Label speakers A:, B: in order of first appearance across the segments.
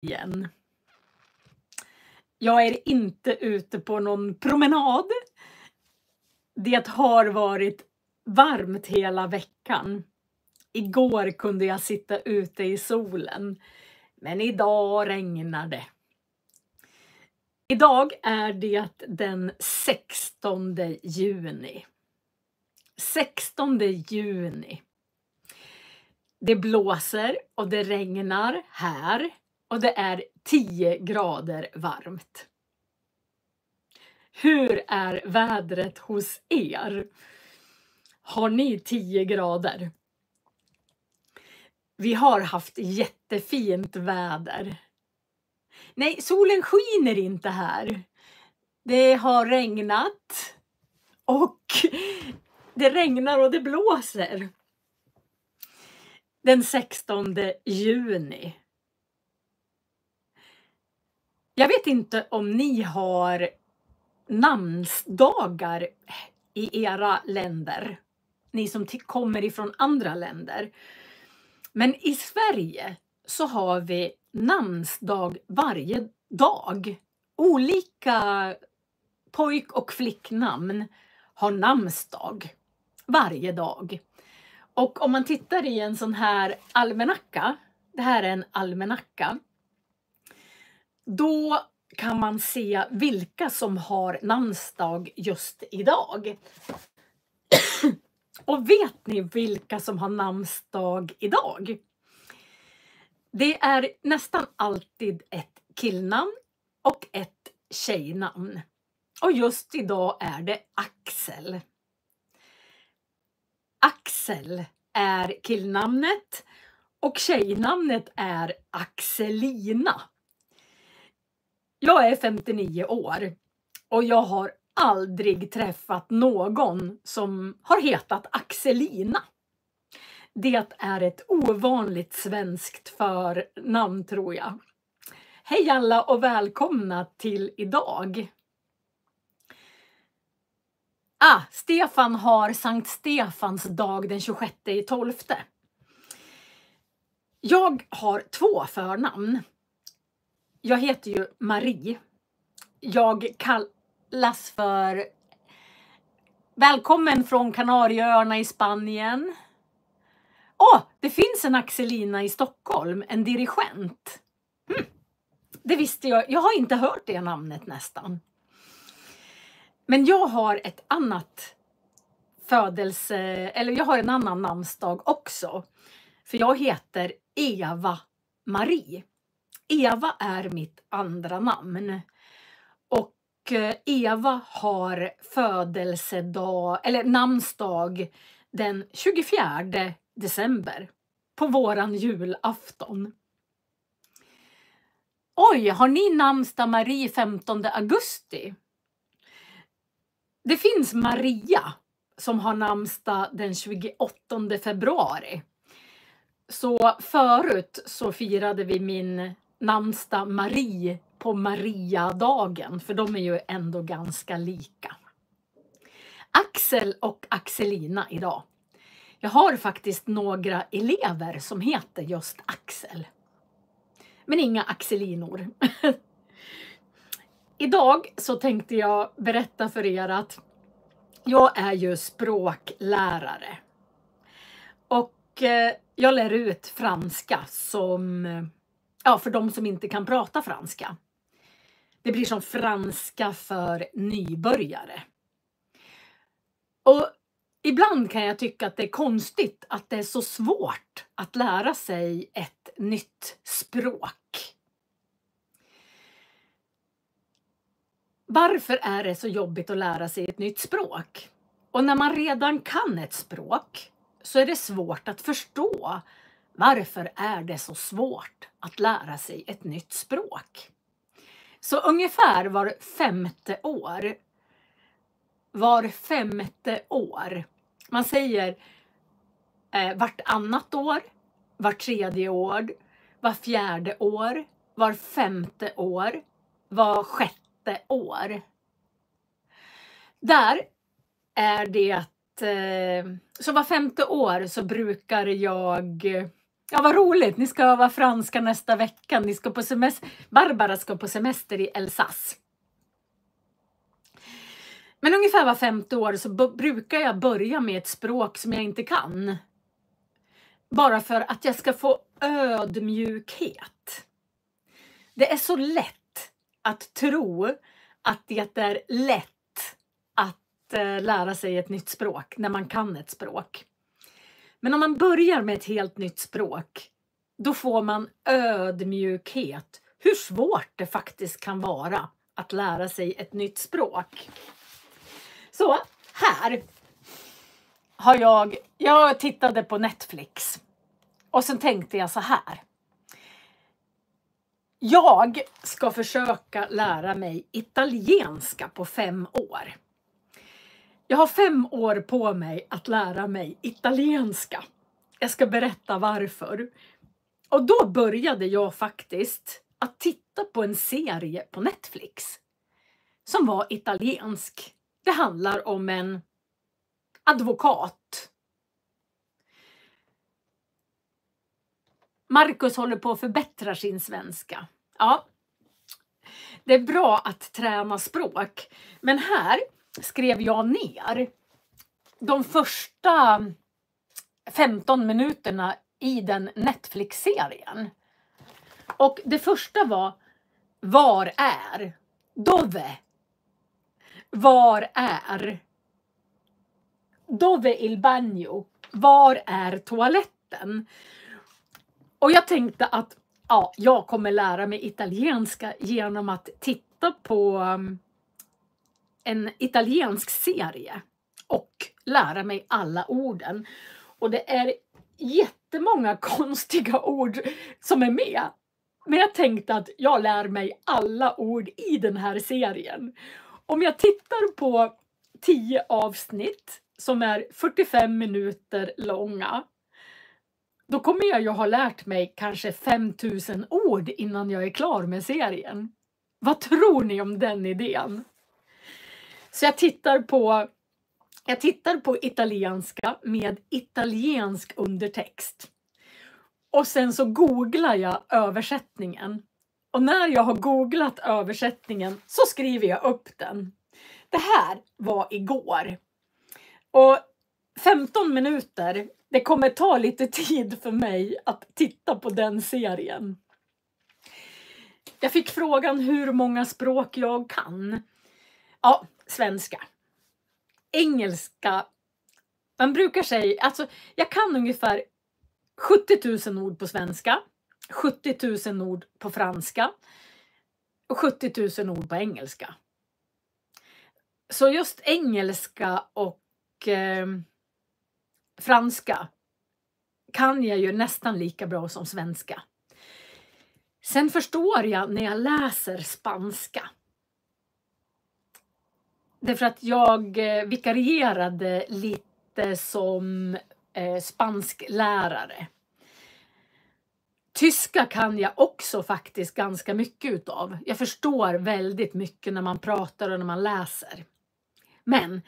A: igen. Jag är inte ute på någon promenad. Det har varit varmt hela veckan. Igår kunde jag sitta ute i solen, men idag regnar det. Idag är det den 16 juni. 16 juni. Det blåser och det regnar här och det är 10 grader varmt. Hur är vädret hos er? Har ni 10 grader? Vi har haft jättefint väder. Nej, solen skiner inte här. Det har regnat och det regnar och det blåser. Den 16 juni. Jag vet inte om ni har namnsdagar i era länder. Ni som kommer ifrån andra länder. Men i Sverige så har vi namnsdag varje dag. Olika pojk- och flicknamn har namnsdag varje dag. Och om man tittar i en sån här almanacka, det här är en almanacka, då kan man se vilka som har namnsdag just idag. Och vet ni vilka som har namnsdag idag? Det är nästan alltid ett killnamn och ett tjejnamn. Och just idag är det Axel. Axel är killnamnet och tjejnamnet är Axelina. Jag är 59 år och jag har aldrig träffat någon som har hetat Axelina. Det är ett ovanligt svenskt förnamn, tror jag. Hej alla och välkomna till idag. Stefan har Sankt Stefans dag den 26/12. Jag har 2 förnamn. Jag heter ju Marie. Jag kallas för välkommen från Kanarieöarna i Spanien. Det finns en Axelina i Stockholm, en dirigent. Det visste jag. Jag har inte hört det namnet nästan. Men jag har ett annat jag har en annan namnsdag också. För jag heter Eva Marie. Eva är mitt andra namn. Och Eva har namnsdag den 24 december. På våran julafton. Oj, har ni namnsdag Marie 15 augusti? Det finns Maria som har namnsdag den 28 februari. Så förut så firade vi min namnsdag Marie på Mariadagen. För de är ju ändå ganska lika. Axel och Axelina idag. Jag har faktiskt några elever som heter just Axel. Men inga Axelinor. Idag så tänkte jag berätta för er att jag är ju språklärare. Och jag lär ut franska för de som inte kan prata franska. Det blir som franska för nybörjare. Och ibland kan jag tycka att det är konstigt att det är så svårt att lära sig ett nytt språk. Varför är det så jobbigt att lära sig ett nytt språk? Och när man redan kan ett språk så är det svårt att förstå varför är det så svårt att lära sig ett nytt språk. Så ungefär var femte år. Man säger vartannat år, var 3:e år, var 4:e år, var 5:e år, var 6:e år. Där är det så var 5:e år så brukar jag Ja, vad roligt. Ni ska öva franska nästa vecka. Ni ska på semester. Barbara ska på semester i Elsass. Men ungefär var 5:e år så brukar jag börja med ett språk som jag inte kan. Bara för att jag ska få ödmjukhet. Det är så lätt att tro att det är lätt att lära sig ett nytt språk när man kan ett språk. Men om man börjar med ett helt nytt språk, då får man ödmjukhet. Hur svårt det faktiskt kan vara att lära sig ett nytt språk. Så här har jag tittade på Netflix och sen tänkte jag så här. Jag ska försöka lära mig italienska på 5 år. Jag har 5 år på mig att lära mig italienska. Jag ska berätta varför. Och då började jag faktiskt att titta på en serie på Netflix som var italiensk. Det handlar om en advokat. Marcus håller på att förbättra sin svenska. Ja, det är bra att träna språk. Men här skrev jag ner de första 15 minuterna i den Netflix-serien. Och det första var är? Dove. Var är? Dove il bagno. Var är toaletten? Och jag tänkte att jag kommer lära mig italienska genom att titta på en italiensk serie och lära mig alla orden. Och det är jättemånga konstiga ord som är med. Men jag tänkte att jag lär mig alla ord i den här serien. Om jag tittar på 10 avsnitt som är 45 minuter långa, då kommer jag ju ha lärt mig kanske 5000 ord innan jag är klar med serien. Vad tror ni om den idén? Så jag tittar på italienska med italiensk undertext. Och sen så googlar jag översättningen. Och när jag har googlat översättningen så skriver jag upp den. Det här var igår. Och 15 minuter, det kommer ta lite tid för mig att titta på den serien. Jag fick frågan hur många språk jag kan. Ja, svenska. Engelska. Man brukar säga, alltså jag kan ungefär 70 000 ord på svenska, 70 000 ord på franska och 70 000 ord på engelska. Så just engelska och franska kan jag ju nästan lika bra som svenska. Sen förstår jag när jag läser spanska. Därför att jag vikarierade lite som spansklärare. Tyska kan jag också faktiskt ganska mycket utav. Jag förstår väldigt mycket när man pratar och när man läser. Men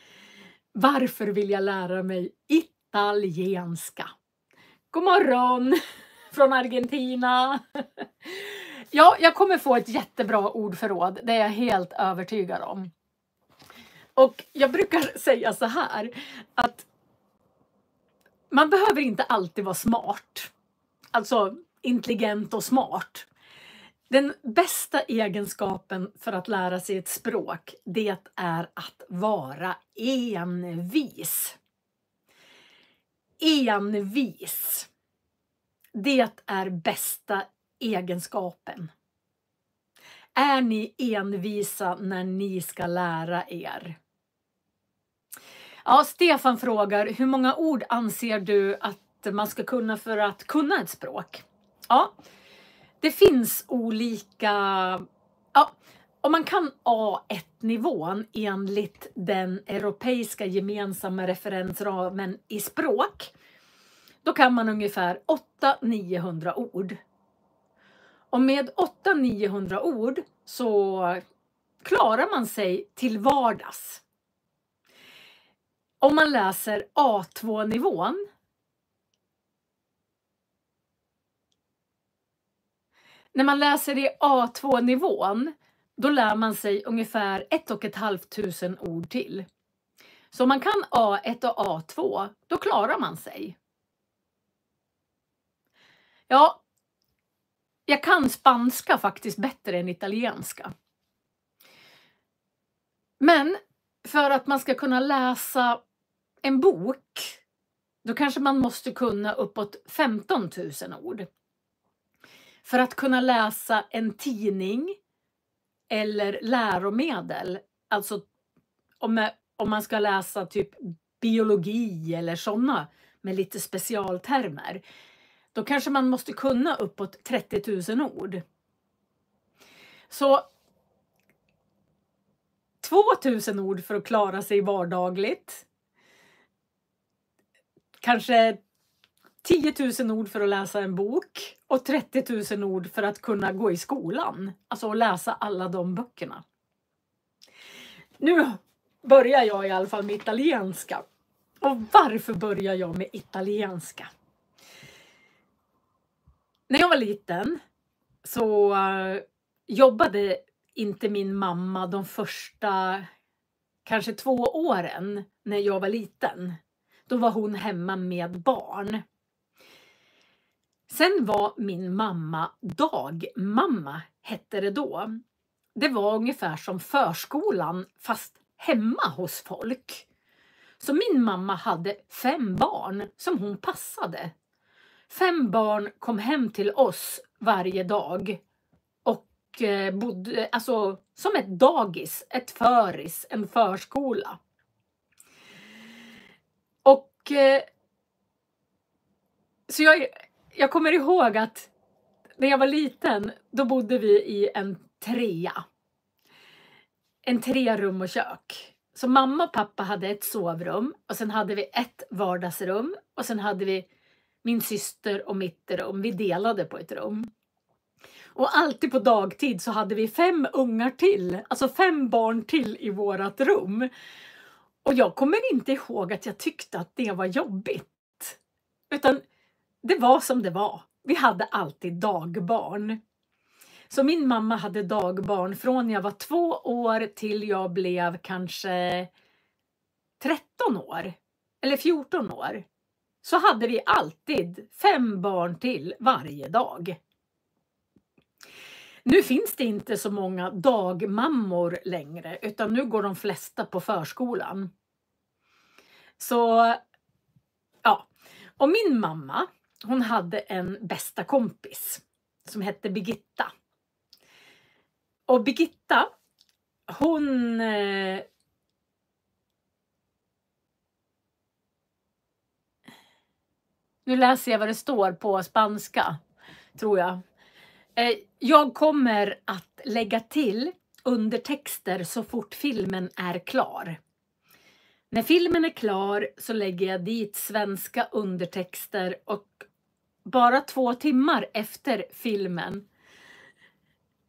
A: varför vill jag lära mig italienska? God morgon från Argentina. Ja, jag kommer få ett jättebra ordförråd. Det är jag helt övertygad om. Och jag brukar säga så här att man behöver inte alltid vara smart. Alltså intelligent och smart. Den bästa egenskapen för att lära sig ett språk, det är att vara envis. Envis. Det är bästa egenskapen. Är ni envisa när ni ska lära er? Ja, Stefan frågar, hur många ord anser du att man ska kunna för att kunna ett språk? Ja, det finns olika... Ja, om man kan A1-nivån enligt den europeiska gemensamma referensramen i språk, då kan man ungefär 800-900 ord. Och med 800-900 ord så klarar man sig till vardags. Om man läser A2-nivån, När man läser i A2-nivån, då lär man sig ungefär 1 500 ord till. Så om man kan A1 och A2, då klarar man sig. Ja, jag kan spanska faktiskt bättre än italienska. Men för att man ska kunna läsa en bok, då kanske man måste kunna uppåt 15 000 ord. För att kunna läsa en tidning eller läromedel, alltså om man ska läsa typ biologi eller sådana med lite specialtermer, då kanske man måste kunna uppåt 30 000 ord. Så 2000 ord för att klara sig vardagligt. Kanske 10 000 ord för att läsa en bok och 30 000 ord för att kunna gå i skolan. Alltså att läsa alla de böckerna. Nu börjar jag i alla fall med italienska. Och varför börjar jag med italienska? När jag var liten så jobbade inte min mamma de första kanske 2 åren när jag var liten. Då var hon hemma med barn. Sen var min mamma dagmamma, hette det då. Det var ungefär som förskolan fast hemma hos folk. Så min mamma hade 5 barn som hon passade. 5 barn kom hem till oss varje dag och bodde alltså som ett dagis, ett föris, en förskola. Och så jag kommer ihåg att när jag var liten, då bodde vi i en 3:a. En 3-rum och kök. Så mamma och pappa hade ett sovrum och sen hade vi ett vardagsrum och sen hade vi min syster och mitt rum. Vi delade på ett rum. Och alltid på dagtid så hade vi 5 ungar till, alltså 5 barn till i vårat rum. Och jag kommer inte ihåg att jag tyckte att det var jobbigt. Utan det var som det var. Vi hade alltid dagbarn. Så min mamma hade dagbarn från jag var 2 år till jag blev kanske 13 år. Eller 14 år. Så hade vi alltid 5 barn till varje dag. Nu finns det inte så många dagmammor längre, utan nu går de flesta på förskolan. Så, ja. Och min mamma, hon hade en bästa kompis som hette Birgitta. Och Birgitta, hon... Nu läser jag vad det står på spanska, tror jag. Jag kommer att lägga till undertexter så fort filmen är klar. När filmen är klar så lägger jag dit svenska undertexter och bara 2 timmar efter filmen.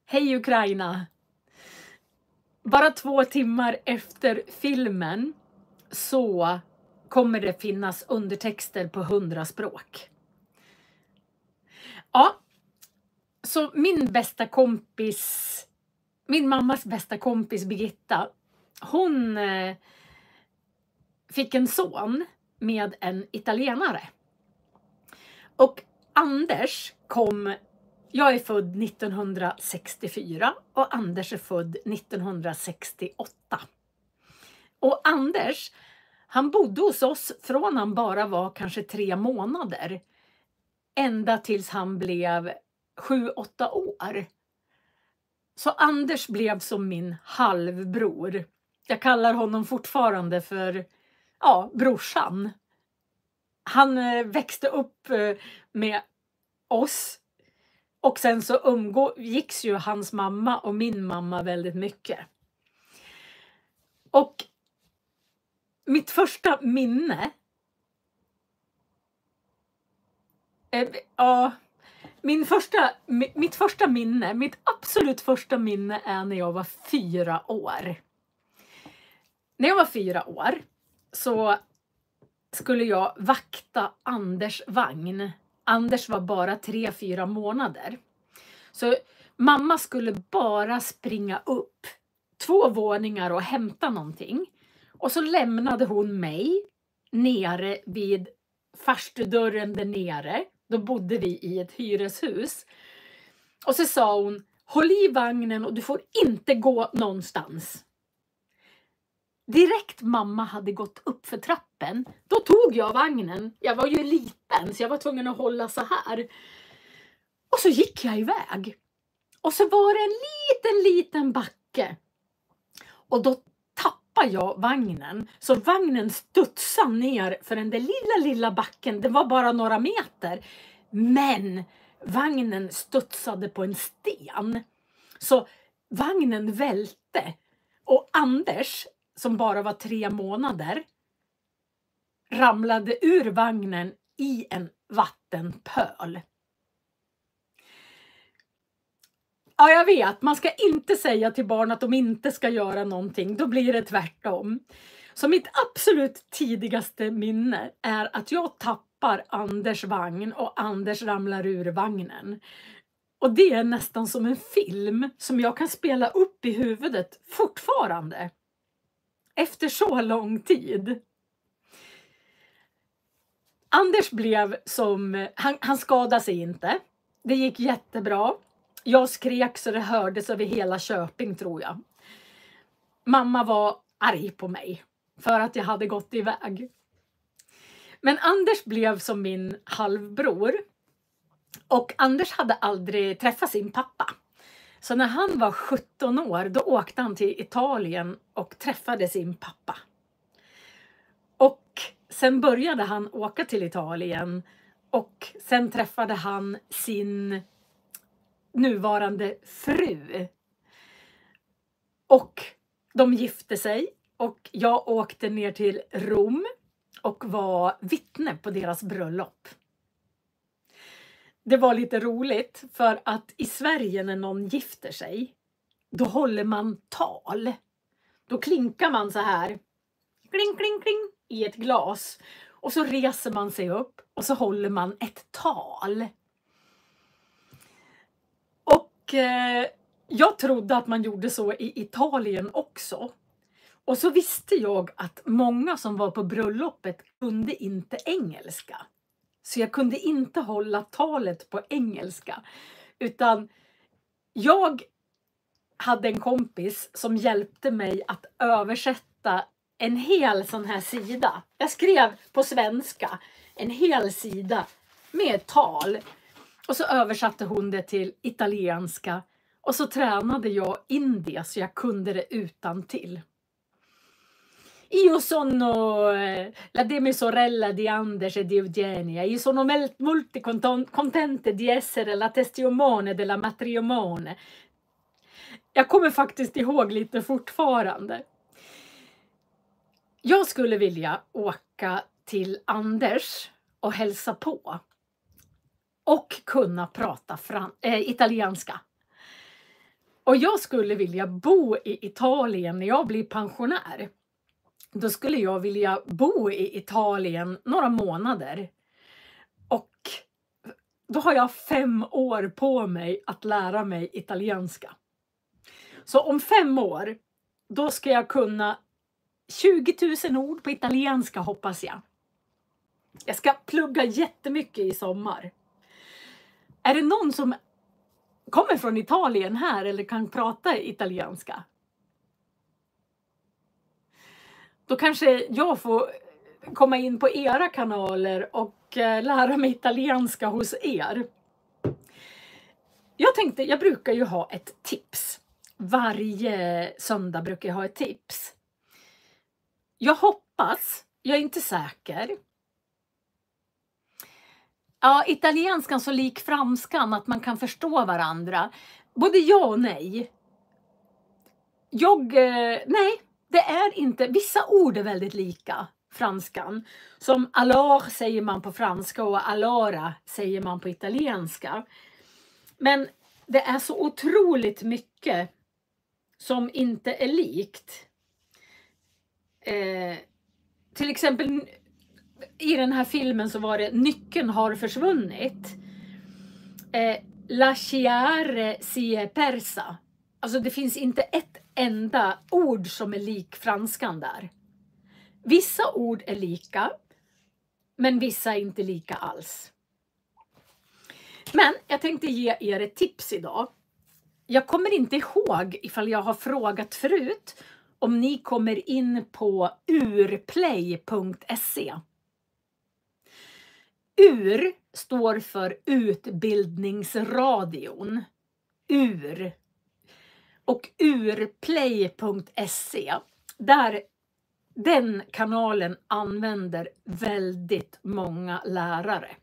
A: Hej Ukraina! Bara 2 timmar efter filmen så kommer det finnas undertexter på 100 språk. Ja, så min mammas bästa kompis Birgitta, hon fick en son med en italienare. Och Anders jag är född 1964 och Anders är född 1968. Och Anders, han bodde hos oss från han bara var kanske 3 månader. Ända tills han blev 7-8 år. Så Anders blev som min halvbror. Jag kallar honom fortfarande för brorsan. Han växte upp med oss. Och sen så umgicks ju hans mamma och min mamma väldigt mycket. Och mitt första minne... Mitt absolut första minne är när jag var 4 år. När jag var 4 år så skulle jag vakta Anders vagn. Anders var bara 3-4 månader. Så mamma skulle bara springa upp 2 våningar och hämta någonting. Och så lämnade hon mig nere vid farstudörren där nere. Då bodde vi i ett hyreshus. Och så sa hon, håll i vagnen och du får inte gå någonstans. Direkt mamma hade gått upp för trappen, då tog jag vagnen. Jag var ju liten så jag var tvungen att hålla så här. Och så gick jag iväg. Och så var det en liten backe. Och då tappade jag vagnen. Så vagnen studsade ner för den där lilla backen. Det var bara några meter. Men vagnen studsade på en sten. Så vagnen välte. Och Anders, som bara var 3 månader, ramlade ur vagnen i en vattenpöl. Ja, jag vet. Man ska inte säga till barn att de inte ska göra någonting. Då blir det tvärtom. Så mitt absolut tidigaste minne är att jag tappar Anders vagn och Anders ramlar ur vagnen. Och det är nästan som en film som jag kan spela upp i huvudet fortfarande. Efter så lång tid. Anders blev som... Han skadade sig inte. Det gick jättebra. Jag skrek så det hördes över hela Köping, tror jag. Mamma var arg på mig för att jag hade gått iväg. Men Anders blev som min halvbror. Och Anders hade aldrig träffat sin pappa. Så när han var 17 år, då åkte han till Italien och träffade sin pappa. Och sen började han åka till Italien. Och sen träffade han sin nuvarande fru. Och de gifte sig. Och jag åkte ner till Rom och var vittne på deras bröllop. Det var lite roligt för att i Sverige när någon gifter sig, då håller man tal. Då klinkar man så här, kling, kling, kling, i ett glas. Och så reser man sig upp och så håller man ett tal. Och jag trodde att man gjorde så i Italien också. Och så visste jag att många som var på bröllopet kunde inte engelska. Så jag kunde inte hålla talet på engelska. Utan jag hade en kompis som hjälpte mig att översätta en hel sån här sida. Jag skrev på svenska en hel sida med tal. Och så översatte hon det till italienska. Och så tränade jag in det så jag kunde det utantill. Io sono la demisorella di Anders e di Eugenia. Io sono molto contenta di essere la testimone della matrimone. Jag kommer faktiskt ihåg lite fortfarande. Jag skulle vilja åka till Anders och hälsa på. Och kunna prata italienska. Och jag skulle vilja bo i Italien när jag blir pensionär. Då skulle jag vilja bo i Italien några månader. Och då har jag 5 år på mig att lära mig italienska. Så om 5 år, då ska jag kunna 20 000 ord på italienska, hoppas jag. Jag ska plugga jättemycket i sommar. Är det någon som kommer från Italien här eller kan prata italienska? Då kanske jag får komma in på era kanaler och lära mig italienska hos er. Jag brukar ju ha ett tips. Varje söndag brukar jag ha ett tips. Jag hoppas, jag är inte säker. Ja, italienskan så lik franskan att man kan förstå varandra. Både ja och nej. Nej, det är inte. Vissa ord är väldigt lika franskan. Som alors säger man på franska och allora säger man på italienska. Men det är så otroligt mycket som inte är likt. Till exempel i den här filmen så var det nyckeln har försvunnit. La chiare si è persa. Alltså det finns inte ett enda ord som är lik franskan där. Vissa ord är lika, men vissa är inte lika alls. Men jag tänkte ge er ett tips idag. Jag kommer inte ihåg ifall jag har frågat förut om ni kommer in på urplay.se. UR står för Utbildningsradion. UR. Och urplay.se. Den kanalen använder väldigt många lärare.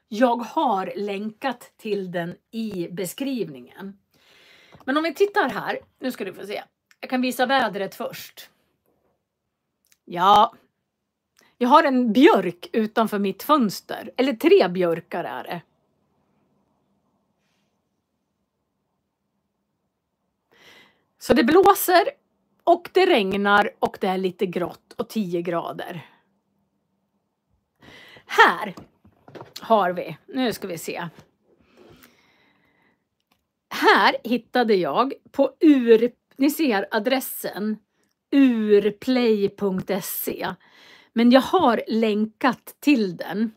A: Jag har länkat till den i beskrivningen. Men om vi tittar här, nu ska du få se. Jag kan visa vädret först. Ja, jag har en björk utanför mitt fönster. Eller 3 björkar är det. Så det blåser och det regnar och det är lite grått och 10 grader. Här har vi, nu ska vi se. Här hittade jag på ni ser adressen urplay.se. Men jag har länkat till den.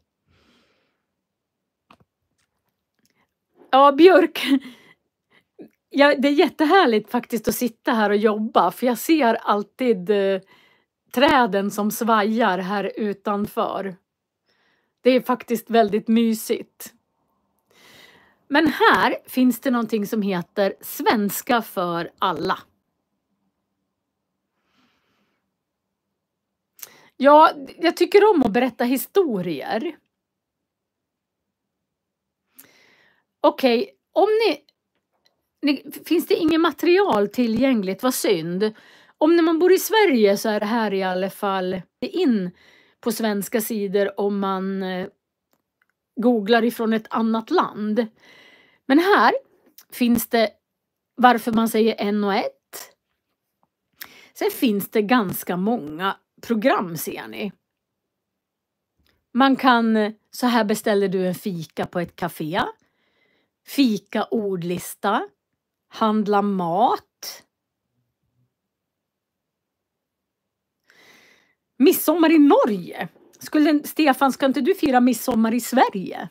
A: Ja, björk. Ja, det är jättehärligt faktiskt att sitta här och jobba. För jag ser alltid träden som svajar här utanför. Det är faktiskt väldigt mysigt. Men här finns det någonting som heter Svenska för alla. Ja, jag tycker om att berätta historier. Okej, om finns det inget material tillgängligt, vad synd. Om när man bor i Sverige så är det här i alla fall in på svenska sidor om man googlar ifrån ett annat land. Men här finns det varför man säger en och ett. Sen finns det ganska många program, ser ni. Man kan, så här beställer du en fika på ett café. Fika ordlista. Handla mat. Midsommar i Norge. Stefan, ska inte du fira midsommar i Sverige?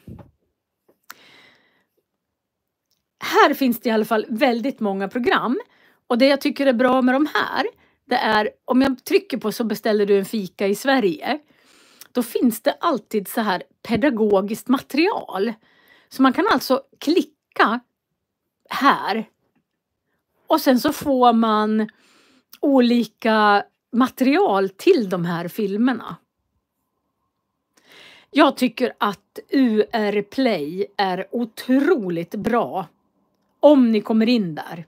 A: Här finns det i alla fall väldigt många program. Och det jag tycker är bra med de här, det är om jag trycker på så beställer du en fika i Sverige. Då finns det alltid så här pedagogiskt material. Så man kan alltså klicka här. Och sen så får man olika material till de här filmerna. Jag tycker att UR Play är otroligt bra. Om ni kommer in där.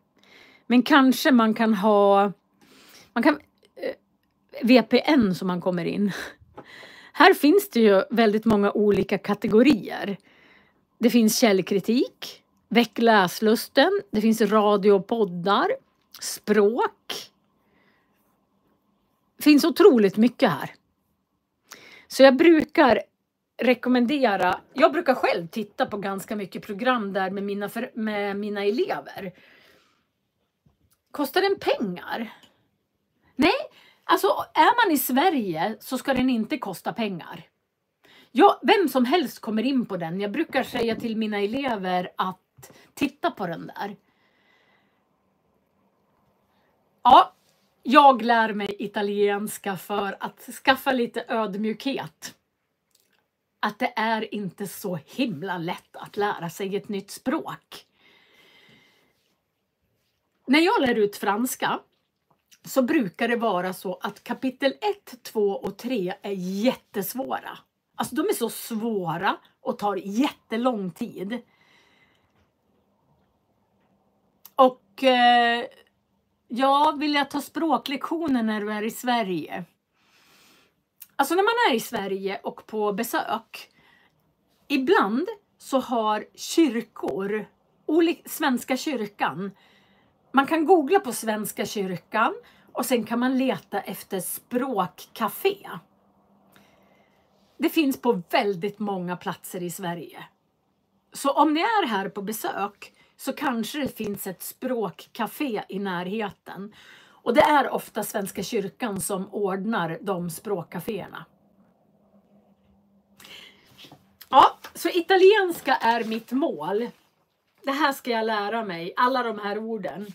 A: Men kanske man kan ha VPN som man kommer in. Här finns det ju väldigt många olika kategorier. Det finns källkritik, väck läslusten, det finns radio och poddar, språk. Det finns otroligt mycket här. Så jag brukar själv titta på ganska mycket program där med mina elever. Kostar den pengar? Nej, alltså är man i Sverige så ska den inte kosta pengar. Ja, vem som helst kommer in på den. Jag brukar säga till mina elever att titta på den där. Ja, jag lär mig italienska för att skaffa lite ödmjukhet. Att det är inte så himla lätt att lära sig ett nytt språk. När jag lär ut franska så brukar det vara så att kapitel 1, 2 och 3 är jättesvåra. Alltså de är så svåra och tar jättelång tid. Och vill jag ta språklektioner när du är i Sverige? Alltså när man är i Sverige och på besök. Ibland så har kyrkor, Svenska kyrkan. Man kan googla på Svenska kyrkan och sen kan man leta efter språkcafé. Det finns på väldigt många platser i Sverige. Så om ni är här på besök så kanske det finns ett språkcafé i närheten. Och det är ofta Svenska kyrkan som ordnar de språkcaféerna. Ja, så italienska är mitt mål. Det här ska jag lära mig, alla de här orden.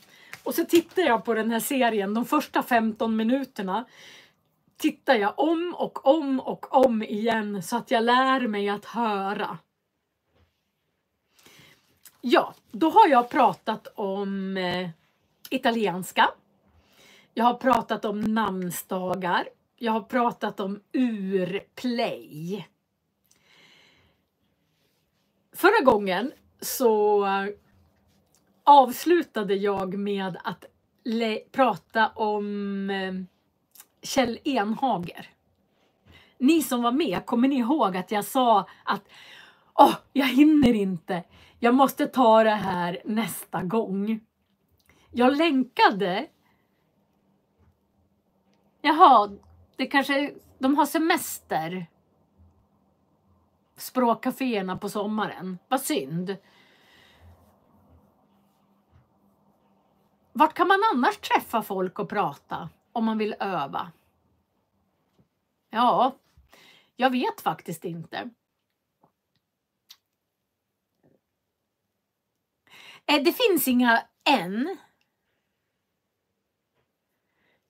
A: Och så tittar jag på den här serien, de första 15 minuterna tittar jag om och om igen så att jag lär mig att höra. Ja, då har jag pratat om italienska. Jag har pratat om namnsdagar. Jag har pratat om urplay. Förra gången så avslutade jag med att prata om Kjell Enhager. Ni som var med, kommer ni ihåg att jag sa att jag hinner inte. Jag måste ta det här nästa gång. Jag länkade. Jaha, det kanske de har semester. Språkcaféerna på sommaren. Vad synd. Vart kan man annars träffa folk och prata om man vill öva? Ja, jag vet faktiskt inte. Det finns inga än.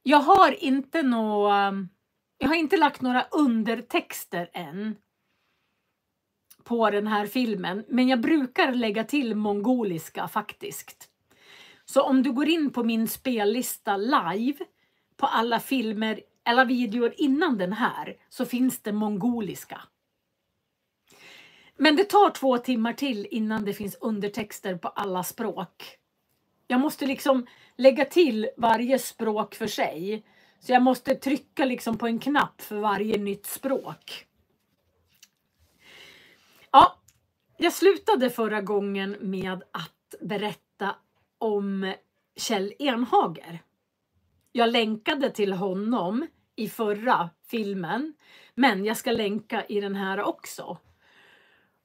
A: Jag har inte lagt några undertexter än på den här filmen, men jag brukar lägga till mongoliska faktiskt. Så om du går in på min spellista live på alla filmer eller videor innan den här så finns det mongoliska. Men det tar 2 timmar till innan det finns undertexter på alla språk. Jag måste liksom lägga till varje språk för sig. Så jag måste trycka liksom på en knapp för varje nytt språk. Ja, jag slutade förra gången med att berätta om Kjell Enhager. Jag länkade till honom i förra filmen, men jag ska länka i den här också.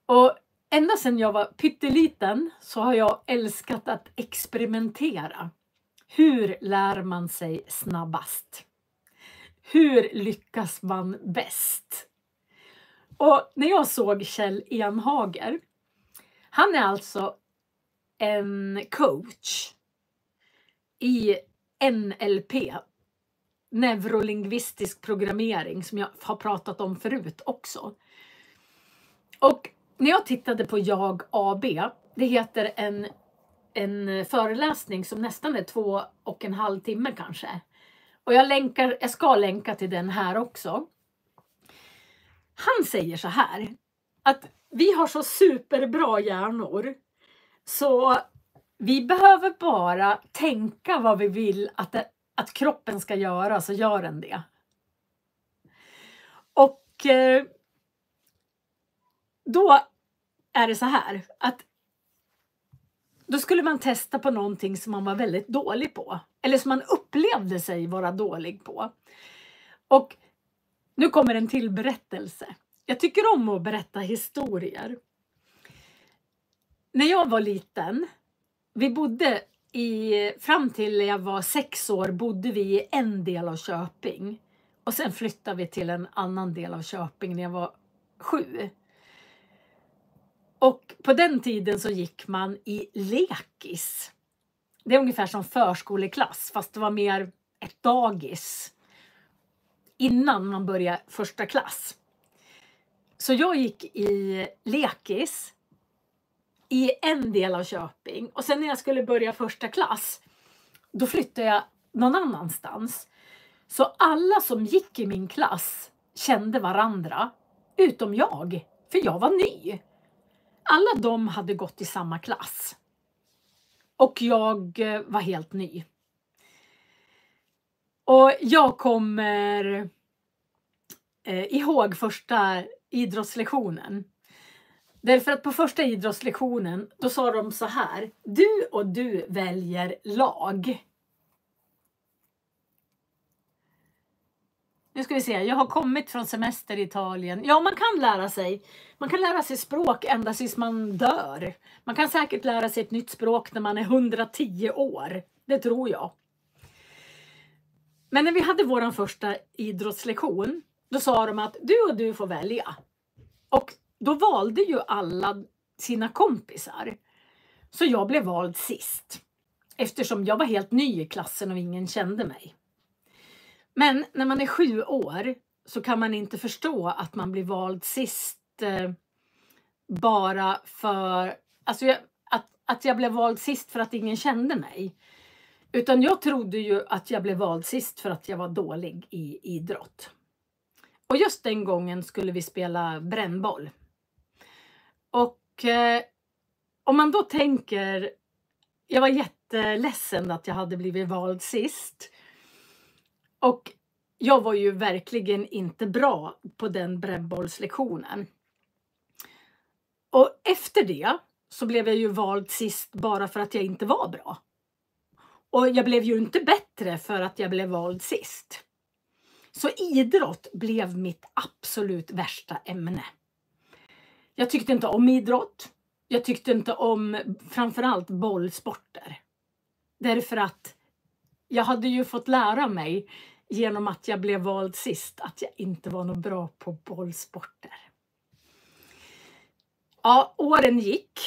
A: Och ända sedan jag var pytteliten så har jag älskat att experimentera. Hur lär man sig snabbast? Hur lyckas man bäst? Och när jag såg Kjell Enhager, han är alltså en coach i NLP, neurolingvistisk programmering, som jag har pratat om förut också. Och när jag tittade på Jag AB, det heter en föreläsning som nästan är 2,5 timme kanske. Och jag ska länka till den här också. Han säger så här, att vi har så superbra hjärnor så vi behöver bara tänka vad vi vill att kroppen ska göra, så gör den det. Och då är det så här att då skulle man testa på någonting som man var väldigt dålig på. Eller som man upplevde sig vara dålig på. Och nu kommer en till berättelse. Jag tycker om att berätta historier. När jag var liten, vi bodde fram till jag var 6 år bodde vi i en del av Köping. Och sen flyttade vi till en annan del av Köping när jag var 7. Och på den tiden så gick man i lekis. Det är ungefär som förskoleklass, fast det var mer ett dagis innan man började första klass. Så jag gick i lekis i en del av Köping. Och sen när jag skulle börja första klass, då flyttade jag någon annanstans. Så alla som gick i min klass kände varandra, utom jag, för jag var ny. Alla de hade gått i samma klass. Och jag var helt ny. Och jag kommer ihåg första idrottslektionen. Därför att på första idrottslektionen då sa de så här: du och du väljer lag. Nu ska vi se, jag har kommit från semester i Italien. Ja, man kan lära sig. Man kan lära sig språk ända tills man dör. Man kan säkert lära sig ett nytt språk när man är 110 år. Det tror jag. Men när vi hade vår första idrottslektion, då sa de att du och du får välja. Och då valde ju alla sina kompisar. Så jag blev vald sist. Eftersom jag var helt ny i klassen och ingen kände mig. Men när man är 7 år så kan man inte förstå att man blir vald sist bara för... Alltså att jag blev vald sist för att ingen kände mig. Utan jag trodde ju att jag blev vald sist för att jag var dålig i idrott. Och just den gången skulle vi spela brännboll. Och om man då tänker... Jag var jätteledsen att jag hade blivit vald sist. Och jag var ju verkligen inte bra på den brännbollslektionen. Och efter det så blev jag ju vald sist bara för att jag inte var bra. Och jag blev ju inte bättre för att jag blev vald sist. Så idrott blev mitt absolut värsta ämne. Jag tyckte inte om idrott. Jag tyckte inte om framförallt bollsporter. Därför att jag hade ju fått lära mig genom att jag blev vald sist att jag inte var något bra på bollsporter. Ja, åren gick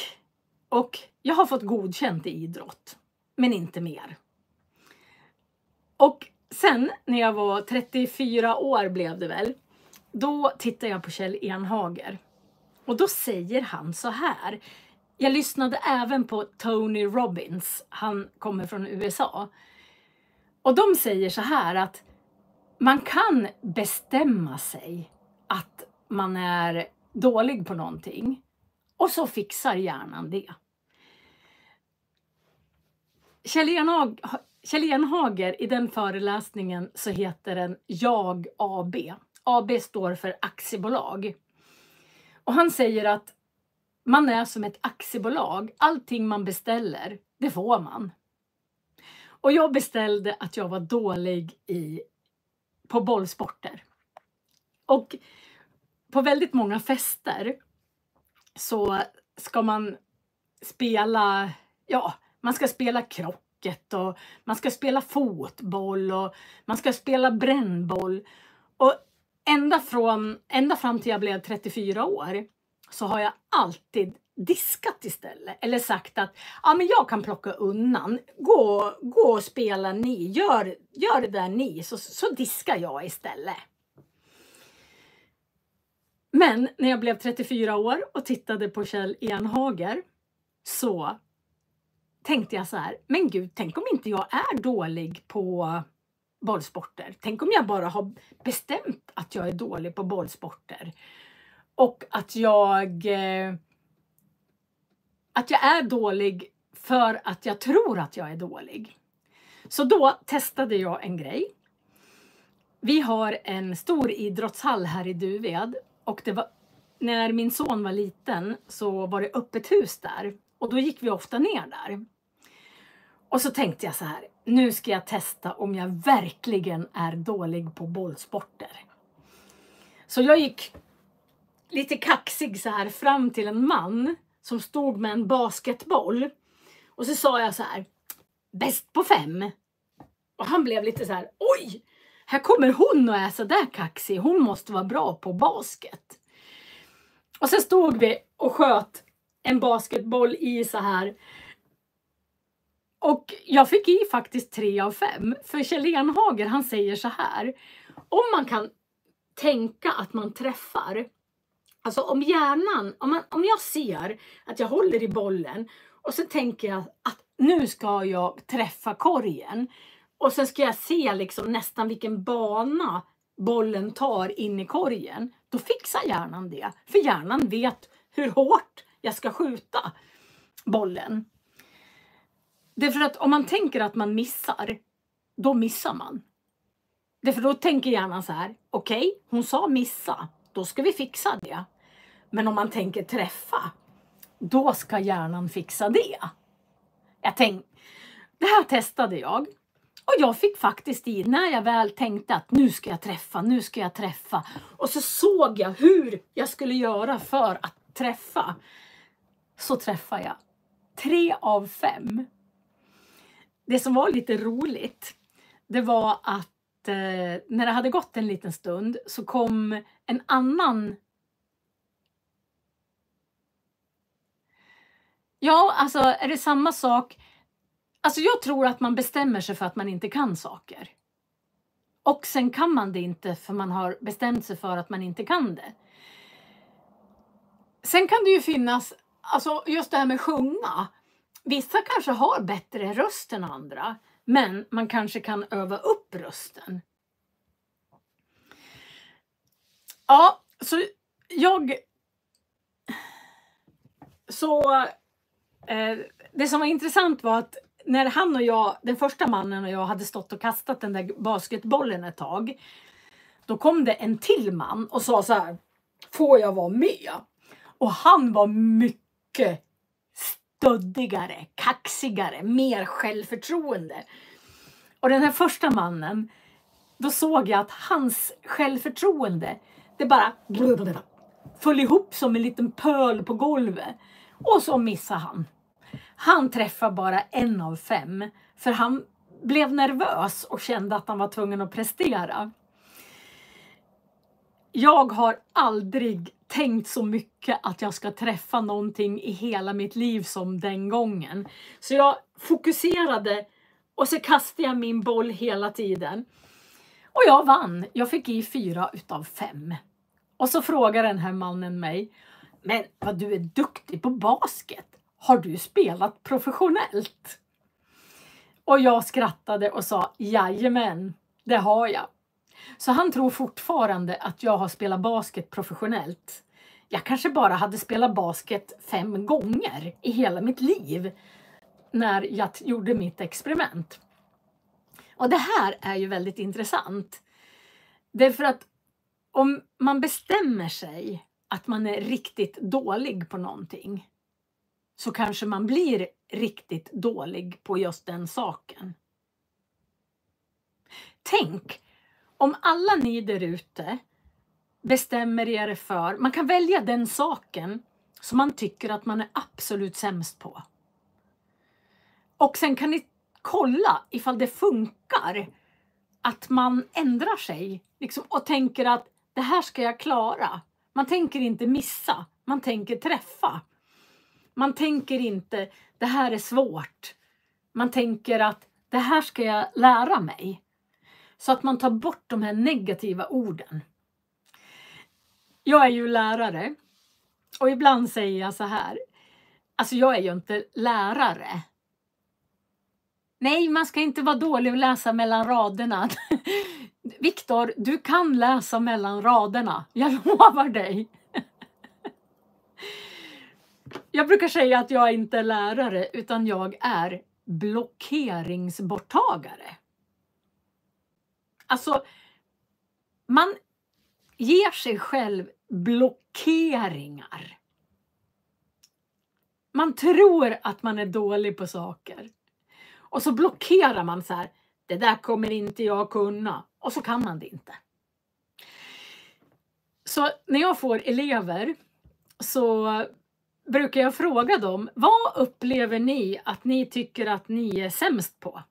A: och jag har fått godkänt i idrott, men inte mer. Och sen när jag var 34 år blev det väl, då tittade jag på Kjell Enhager. Och då säger han så här. Jag lyssnade även på Tony Robbins, han kommer från USA. Och de säger så här att man kan bestämma sig att man är dålig på någonting. Och så fixar hjärnan det. Kjell Enhager, i den föreläsningen så heter den Jag AB. AB står för aktiebolag. Och han säger att man är som ett aktiebolag. Allting man beställer, det får man. Och jag beställde att jag var dålig på bollsporter. Och på väldigt många fester så ska man spela, man ska spela krocket och man ska spela fotboll och man ska spela brännboll. Och ända fram till jag blev 34 år så har jag alltid diskat istället. Eller sagt att men jag kan plocka undan. Gå och spela ni. Gör det där ni. Så diskar jag istället. Men när jag blev 34 år och tittade på Kjell Enhager så tänkte jag så här. Men gud, tänk om inte jag är dålig på bollsporter. Tänk om jag bara har bestämt att jag är dålig på bollsporter. Och att jag är dålig för att jag tror att jag är dålig. Så då testade jag en grej. Vi har en stor idrottshall här i Duved. Och det var, när min son var liten så var det öppet hus där. Och då gick vi ofta ner där. Och så tänkte jag så här. Nu ska jag testa om jag verkligen är dålig på bollsporter. Så jag gick lite kaxig så här fram till en man som stod med en basketboll. Och så sa jag så här. Bäst på 5. Och han blev lite så här. Oj! Här kommer hon och är så där kaxig. Hon måste vara bra på basket. Och så stod vi och sköt en basketboll i så här. Och jag fick i faktiskt 3 av 5. För Kjell Enhager, han säger så här. Om man kan tänka att man träffar. Alltså om hjärnan, om jag ser att jag håller i bollen. Och så tänker jag att nu ska jag träffa korgen. Och sen ska jag se liksom nästan vilken bana bollen tar in i korgen. Då fixar hjärnan det. För hjärnan vet hur hårt jag ska skjuta bollen. Därför att om man tänker att man missar, då missar man. Därför då tänker hjärnan så här. Okej, hon sa missa. Då ska vi fixa det. Men om man tänker träffa, då ska hjärnan fixa det. Det här testade jag. Och jag fick faktiskt i, när jag väl tänkte att nu ska jag träffa. Och så såg jag hur jag skulle göra för att träffa. Så träffade jag 3 av 5. Det som var lite roligt, det var att när det hade gått en liten stund så kom en annan. Ja, alltså är det samma sak? Alltså jag tror att man bestämmer sig för att man inte kan saker. Och sen kan man det inte för man har bestämt sig för att man inte kan det. Sen kan det ju finnas, alltså just det här med sjunga. Vissa kanske har bättre röst än andra. Men man kanske kan öva upp rösten. Ja, så det som var intressant var att när han och jag, den första mannen och jag hade stått och kastat den där basketbollen ett tag. Då kom det en till man och sa så här: får jag vara med? Och han var mycket stöddigare, kaxigare, mer självförtroende. Och den här första mannen, då såg jag att hans självförtroende, det bara föll ihop som en liten pöl på golvet. Och så missade han. Han träffade bara 1 av 5. För han blev nervös och kände att han var tvungen att prestera. Jag har aldrig tänkt så mycket att jag ska träffa någonting i hela mitt liv som den gången. Så jag fokuserade och så kastade jag min boll hela tiden. Och jag vann. Jag fick i 4 utav 5. Och så frågar den här mannen mig: men vad du är duktig på basket. Har du spelat professionellt? Och jag skrattade och sa: jajamän, det har jag. Så han tror fortfarande att jag har spelat basket professionellt. Jag kanske bara hade spelat basket 5 gånger i hela mitt liv när jag gjorde mitt experiment. Och det här är ju väldigt intressant. Därför att om man bestämmer sig att man är riktigt dålig på någonting, så kanske man blir riktigt dålig på just den saken. Tänk om alla ni där ute bestämmer er för, man kan välja den saken som man tycker att man är absolut sämst på. Och sen kan ni kolla ifall det funkar att man ändrar sig liksom, och tänker att det här ska jag klara. Man tänker inte missa, man tänker träffa. Man tänker inte det här är svårt. Man tänker att det här ska jag lära mig. Så att man tar bort de här negativa orden. Jag är ju lärare. Och ibland säger jag så här: alltså jag är ju inte lärare. Nej, man ska inte vara dålig att läsa mellan raderna. Viktor, du kan läsa mellan raderna. Jag lovar dig. Jag brukar säga att jag inte är lärare, utan jag är blockeringsborttagare. Alltså, man ger sig själv blockeringar. Man tror att man är dålig på saker. Och så blockerar man så här: det där kommer inte jag kunna. Och så kan man det inte. Så när jag får elever så brukar jag fråga dem: vad upplever ni att ni tycker att ni är sämst på?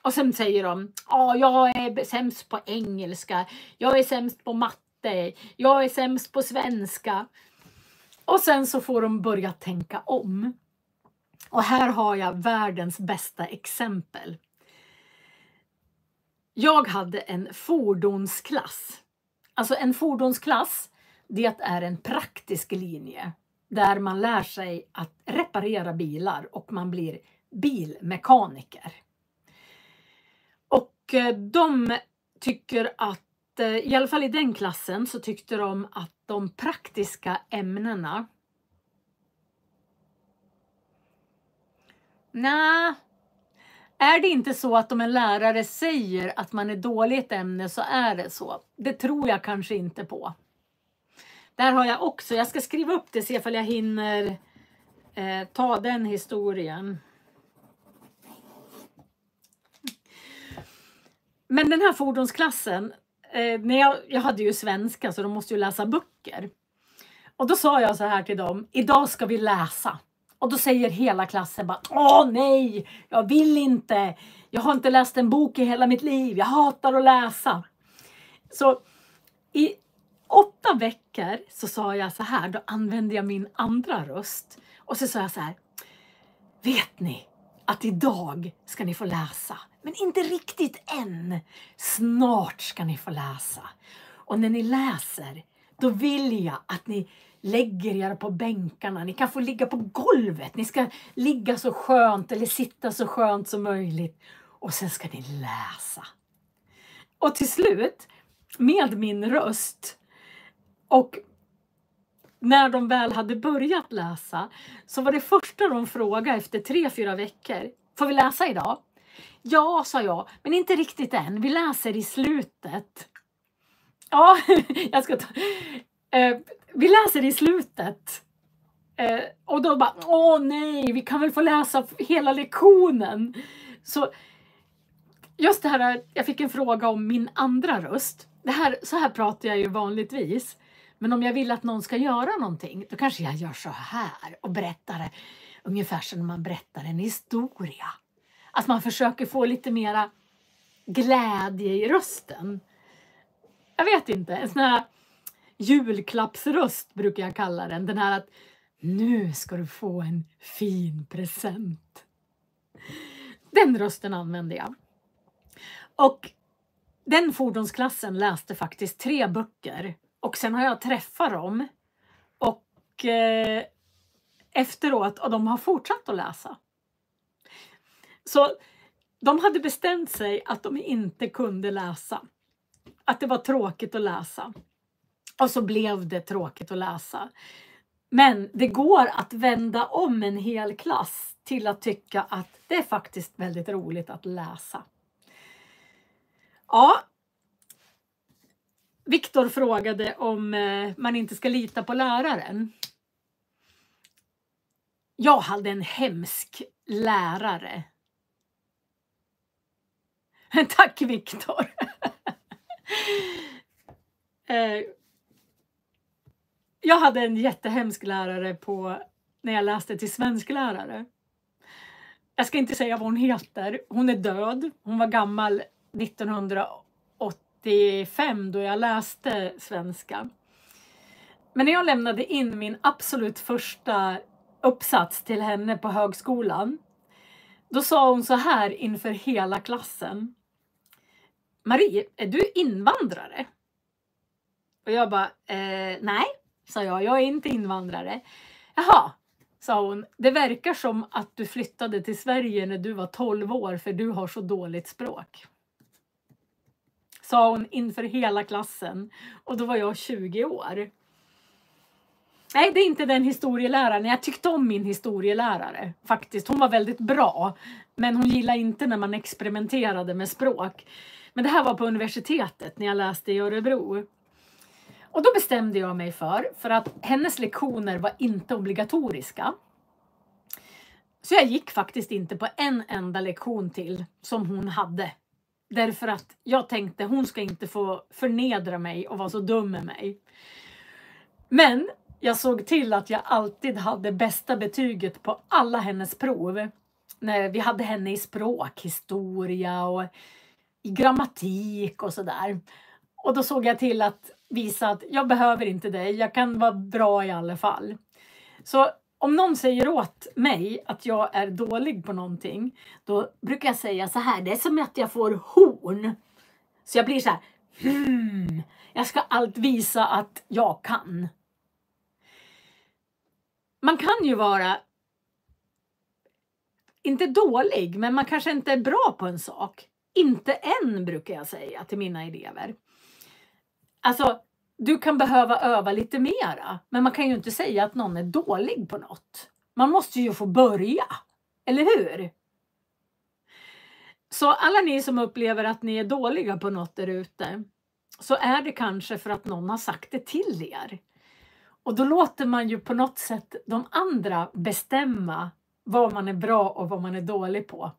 A: Och sen säger de: ja, jag är sämst på engelska, jag är sämst på matte, jag är sämst på svenska. Och sen så får de börja tänka om. Och här har jag världens bästa exempel. Jag hade en fordonsklass. Alltså en fordonsklass, det är en praktisk linje där man lär sig att reparera bilar och man blir bilmekaniker. Och de tycker att, i alla fall i den klassen så tyckte de att de praktiska ämnena, nej, är det inte så att om en lärare säger att man är dålig i ett ämne så är det så. Det tror jag kanske inte på. Där har jag också, jag ska skriva upp det, se ifall jag hinner ta den historien. Men den här fordonsklassen, när jag hade ju svenska så de måste ju läsa böcker. Och då sa jag så här till dem, idag ska vi läsa. Och då säger hela klassen bara, åh nej, jag vill inte. Jag har inte läst en bok i hela mitt liv, jag hatar att läsa. Så i 8 veckor så sa jag så här, då använde jag min andra röst. Och så sa jag så här, vet ni att idag ska ni få läsa, men inte riktigt än. Snart ska ni få läsa. Och när ni läser, då vill jag att ni lägger er på bänkarna. Ni kan få ligga på golvet. Ni ska ligga så skönt eller sitta så skönt som möjligt. Och sen ska ni läsa. Och till slut, med min röst och när de väl hade börjat läsa så var det första de frågade efter 3-4 veckor. Får vi läsa idag? Ja, sa jag, men inte riktigt än. Vi läser i slutet. Ja, jag ska ta... vi läser i slutet. Och då bara, åh nej, vi kan väl få läsa hela lektionen. Så just det här, jag fick en fråga om min andra röst. Så här pratar jag ju vanligtvis. Men om jag vill att någon ska göra någonting, då kanske jag gör så här och berättar det. Ungefär som när man berättar en historia. Att man försöker få lite mera glädje i rösten. Jag vet inte, en sån här julklappsröst brukar jag kalla den. Den här att nu ska du få en fin present. Den rösten använder jag. Och den fordonsklassen läste faktiskt 3 böcker. Och sen har jag träffat dem. Och efteråt, och de har fortsatt att läsa. Så de hade bestämt sig att de inte kunde läsa. Att det var tråkigt att läsa. Och så blev det tråkigt att läsa. Men det går att vända om en hel klass till att tycka att det är faktiskt väldigt roligt att läsa. Ja. Viktor frågade om man inte ska lita på läraren. Jag hade en hemsk lärare. Tack Viktor. Jag hade en jättehemsk lärare när jag läste till svensklärare. Jag ska inte säga vad hon heter. Hon är död. Hon var gammal 1985 då jag läste svenska. Men när jag lämnade in min absolut första uppsats till henne på högskolan, då sa hon så här inför hela klassen. Marie, är du invandrare? Och jag bara, nej, sa jag är inte invandrare. Jaha, sa hon, det verkar som att du flyttade till Sverige när du var 12 år för du har så dåligt språk. Sa hon inför hela klassen. Och då var jag 20 år. Nej, det är inte den historieläraren. Jag tyckte om min historielärare. Faktiskt, hon var väldigt bra. Men hon gillade inte när man experimenterade med språk. Men det här var på universitetet när jag läste i Örebro. Och då bestämde jag mig för att hennes lektioner var inte obligatoriska. Så jag gick faktiskt inte på en enda lektion till som hon hade. Därför att jag tänkte hon ska inte få förnedra mig och vara så dum med mig. Men jag såg till att jag alltid hade bästa betyget på alla hennes prov. När vi hade henne i språk, historia och i grammatik och sådär. Och då såg jag till att visa att jag behöver inte dig. Jag kan vara bra i alla fall. Så om någon säger åt mig att jag är dålig på någonting, då brukar jag säga så här. Det är som att jag får horn. Så jag blir så här. Jag ska allt visa att jag kan. Man kan ju vara inte dålig, men man kanske inte är bra på en sak. Inte än, brukar jag säga till mina elever. Alltså, du kan behöva öva lite mera. Men man kan ju inte säga att någon är dålig på något. Man måste ju få börja. Eller hur? Så alla ni som upplever att ni är dåliga på något där ute, så är det kanske för att någon har sagt det till er. Och då låter man ju på något sätt de andra bestämma vad man är bra och vad man är dålig på.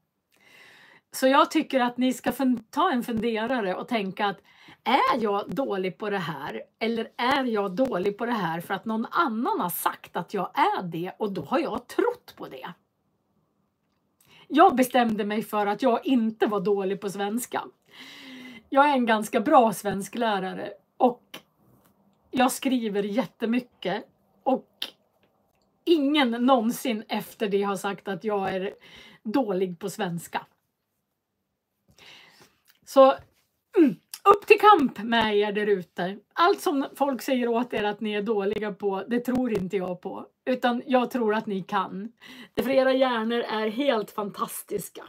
A: Så jag tycker att ni ska ta en funderare och tänka att är jag dålig på det här? Eller är jag dålig på det här för att någon annan har sagt att jag är det och då har jag trott på det? Jag bestämde mig för att jag inte var dålig på svenska. Jag är en ganska bra svensklärare och jag skriver jättemycket och ingen någonsin efter det har sagt att jag är dålig på svenska. Så upp till kamp med er där ute. Allt som folk säger åt er att ni är dåliga på, det tror inte jag på. Utan jag tror att ni kan. För era hjärnor är helt fantastiska.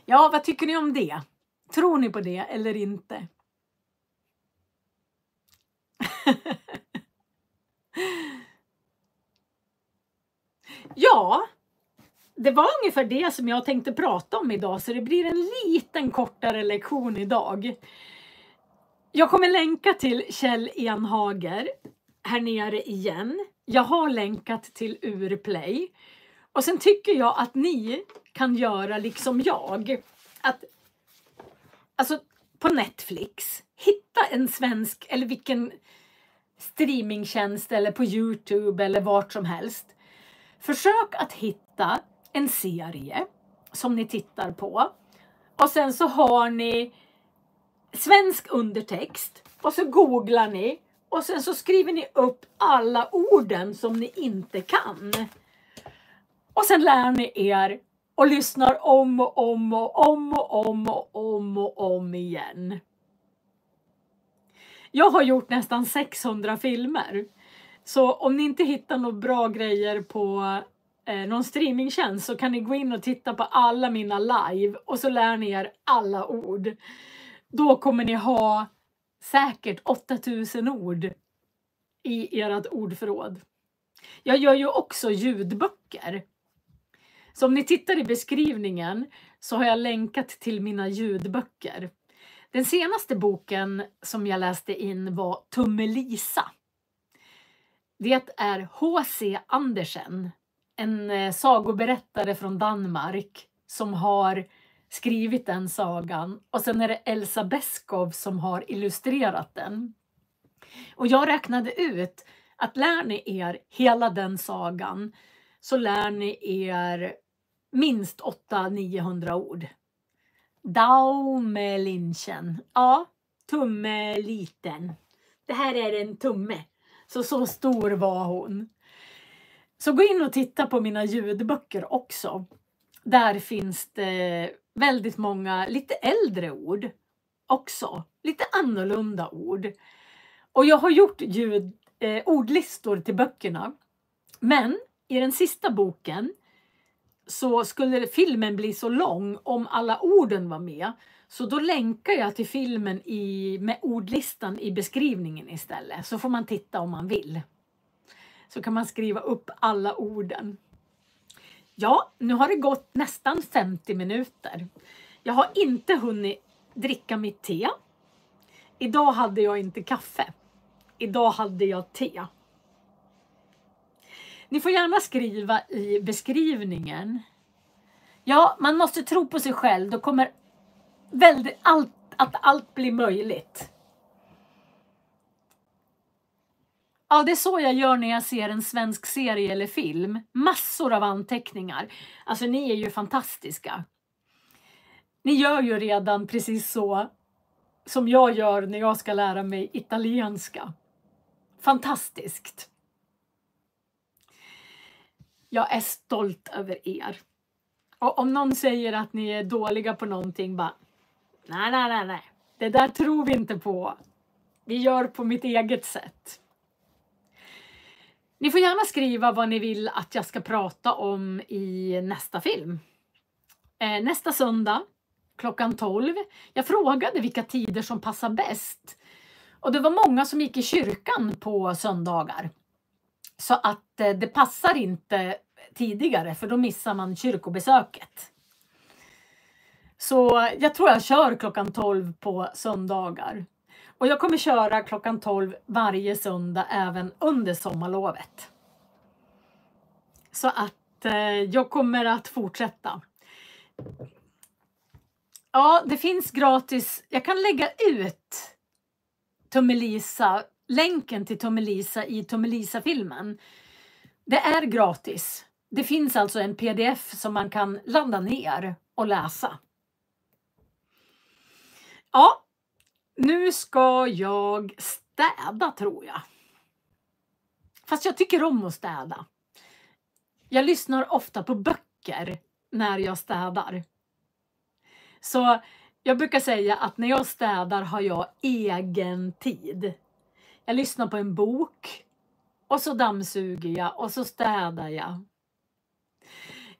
A: Ja, vad tycker ni om det? Tror ni på det eller inte? Ja, det var ungefär det som jag tänkte prata om idag, så det blir en liten kortare lektion idag. Jag kommer länka till Kjell Enhager här nere igen. Jag har länkat till Urplay. Och sen tycker jag att ni kan göra liksom jag. Att, alltså på Netflix, hitta en svensk eller vilken streamingtjänst eller på YouTube eller vart som helst. Försök att hitta en serie som ni tittar på. Och sen så har ni svensk undertext. Och så googlar ni. Och sen så skriver ni upp alla orden som ni inte kan. Och sen lär ni er och lyssnar om och om och om och om och om och om igen. Jag har gjort nästan 600 filmer. Så om ni inte hittar några bra grejer på någon streamingtjänst så kan ni gå in och titta på alla mina live och så lär ni er alla ord. Då kommer ni ha säkert 8000 ord i ert ordförråd. Jag gör ju också ljudböcker. Så om ni tittar i beskrivningen så har jag länkat till mina ljudböcker. Den senaste boken som jag läste in var Tummelisa. Det är H.C. Andersen, en sagoberättare från Danmark som har skrivit den sagan. Och sen är det Elsa Beskow som har illustrerat den. Och jag räknade ut att lär ni er hela den sagan så lär ni er minst 800-900 ord. Daumelinchen. Ja, tummeliten. Det här är en tumme. Så stor var hon. Så gå in och titta på mina ljudböcker också. Där finns det väldigt många lite äldre ord också. Lite annorlunda ord. Och jag har gjort ordlistor till böckerna. Men i den sista boken så skulle filmen bli så lång om alla orden var med. Så då länkar jag till filmen med ordlistan i beskrivningen istället. Så får man titta om man vill. Så kan man skriva upp alla orden. Ja, nu har det gått nästan 50 minuter. Jag har inte hunnit dricka mitt te. Idag hade jag inte kaffe. Idag hade jag te. Ni får gärna skriva i beskrivningen. Ja, man måste tro på sig själv. Då kommer allt blir möjligt. Ja, det är så jag gör när jag ser en svensk serie eller film. Massor av anteckningar. Alltså ni är ju fantastiska. Ni gör ju redan precis så som jag gör när jag ska lära mig italienska. Fantastiskt. Jag är stolt över er. Och om någon säger att ni är dåliga på någonting, bara nej. Det där tror vi inte på. Vi gör på mitt eget sätt. Ni får gärna skriva vad ni vill att jag ska prata om i nästa film. Nästa söndag klockan 12. Jag frågade vilka tider som passar bäst. Och det var många som gick i kyrkan på söndagar. Så att det passar inte tidigare för då missar man kyrkobesöket. Så jag tror jag kör klockan 12 på söndagar. Och jag kommer köra klockan 12 varje söndag även under sommarlovet. Så att jag kommer att fortsätta. Ja, det finns gratis. Jag kan lägga ut Tummelisa, länken till Tummelisa i Tummelisa-filmen. Det är gratis. Det finns alltså en pdf som man kan ladda ner och läsa. Ja, nu ska jag städa tror jag. Fast jag tycker om att städa. Jag lyssnar ofta på böcker när jag städar. Så jag brukar säga att när jag städar har jag egen tid. Jag lyssnar på en bok och så dammsuger jag och så städar jag.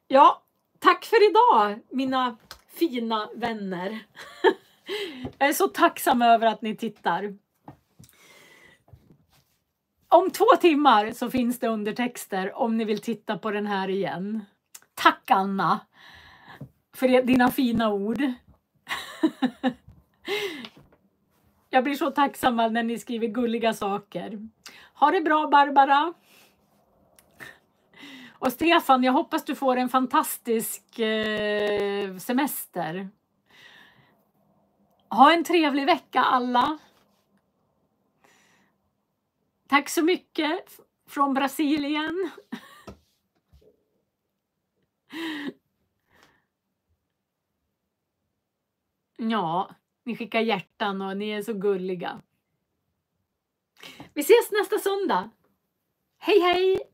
A: Ja, tack för idag mina fina vänner. Jag är så tacksam över att ni tittar. Om 2 timmar så finns det undertexter om ni vill titta på den här igen. Tack Anna för dina fina ord. Jag blir så tacksam när ni skriver gulliga saker. Ha det bra Barbara. Och Stefan, jag hoppas du får en fantastisk semester. Ha en trevlig vecka alla. Tack så mycket från Brasilien. Ja, ni skickar hjärtan och ni är så gulliga. Vi ses nästa söndag. Hej hej!